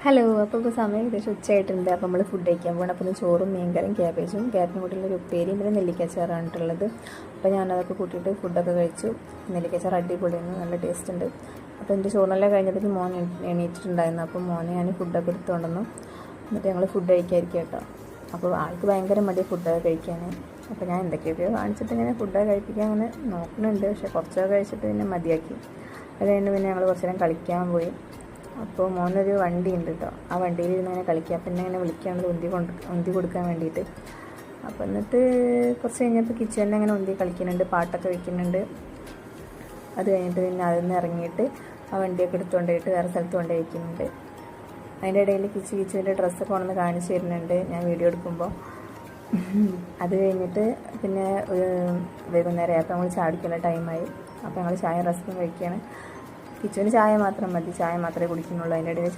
Hello. അപ്പോൾ ഇപ്പോൾ സമയം ഏകദേശം ഉച്ചയായിട്ടുണ്ട്. അപ്പോൾ നമ്മൾ ഫുഡ് കഴിക്കാൻ പോകണം. അപ്പോൾ ചോറും മീൻകറിയും ക്യാബേജും ക്യാരറ്റും കൂട്ടിയുള്ളൊരു ഉപ്പേരിയും പിന്നെ നെല്ലിക്കച്ചാറാണിട്ടുള്ളത്. അപ്പോൾ ഞാനതൊക്കെ കൂട്ടിയിട്ട് ഫുഡൊക്കെ കഴിച്ചു. നെല്ലിക്കച്ചാറ് അടിപൊളിയാണ്, നല്ല ടേസ്റ്റ് ഉണ്ട്. അപ്പോൾ എൻ്റെ ചോറെല്ലാം കഴിഞ്ഞപ്പോഴേക്കും മോൻ എണീറ്റിട്ടുണ്ടായിരുന്നു. അപ്പോൾ മോനെ ഞാൻ ഫുഡൊക്കെ എടുത്തുകൊണ്ടുവന്നു. എന്നിട്ട് ഞങ്ങൾ ഫുഡ് കഴിക്കാതിരിക്കുക കേട്ടോ. അപ്പോൾ ആൾക്ക് ഭയങ്കര മടി ഫുഡൊക്കെ കഴിക്കാൻ. അപ്പോൾ ഞാൻ എന്തൊക്കെയൊക്കെയോ കാണിച്ചിട്ട് ഇങ്ങനെ ഫുഡൊക്കെ കഴിപ്പിക്കാൻ അങ്ങനെ നോക്കുന്നുണ്ട്. പക്ഷേ കുറച്ചൊക്കെ കഴിച്ചിട്ട് പിന്നെ മതിയാക്കി. അത് കഴിഞ്ഞ് പിന്നെ ഞങ്ങൾ കുറച്ച് നേരം കളിക്കാൻ പോയി. അപ്പോൾ മോനൊരു വണ്ടി ഉണ്ട് കേട്ടോ. ആ വണ്ടിയിൽ ഇരുന്ന് ഇങ്ങനെ കളിക്കുക. പിന്നെ ഇങ്ങനെ വിളിക്കുകയാണത് ഉന്തി കൊടുക്കാൻ വേണ്ടിയിട്ട്. അപ്പോൾ എന്നിട്ട് കുറച്ച് കഴിഞ്ഞപ്പോൾ കിച്ചണിൽ അങ്ങനെ ഉന്തി കളിക്കുന്നുണ്ട്, പാട്ടൊക്കെ വയ്ക്കുന്നുണ്ട്. അത് കഴിഞ്ഞിട്ട് പിന്നെ അതിൽ നിന്ന് ഇറങ്ങിയിട്ട് ആ വണ്ടിയൊക്കെ എടുത്തുകൊണ്ട് പോയിട്ട് വേറെ സ്ഥലത്ത് കൊണ്ട് വയ്ക്കുന്നുണ്ട്. അതിൻ്റെ ഇടയിൽ കിച്ചുവിൻ്റെ ഡ്രസ്സൊക്കെ കൊണ്ടുവന്ന് കാണിച്ച് തരുന്നുണ്ട് ഞാൻ വീഡിയോ എടുക്കുമ്പോൾ. അത് കഴിഞ്ഞിട്ട് പിന്നെ വൈകുന്നേരം അപ്പോൾ നമ്മൾ ചാടിക്കുള്ള ടൈമായി. അപ്പോൾ ഞങ്ങൾ ചായ റസ്ക്കും കഴിക്കുകയാണ്. കിച്ചുവിന് ചായ മാത്രം മതി, ചായ മാത്രമേ കുടിക്കുന്നുള്ളൂ. അതിൻ്റെ ഇടയിൽ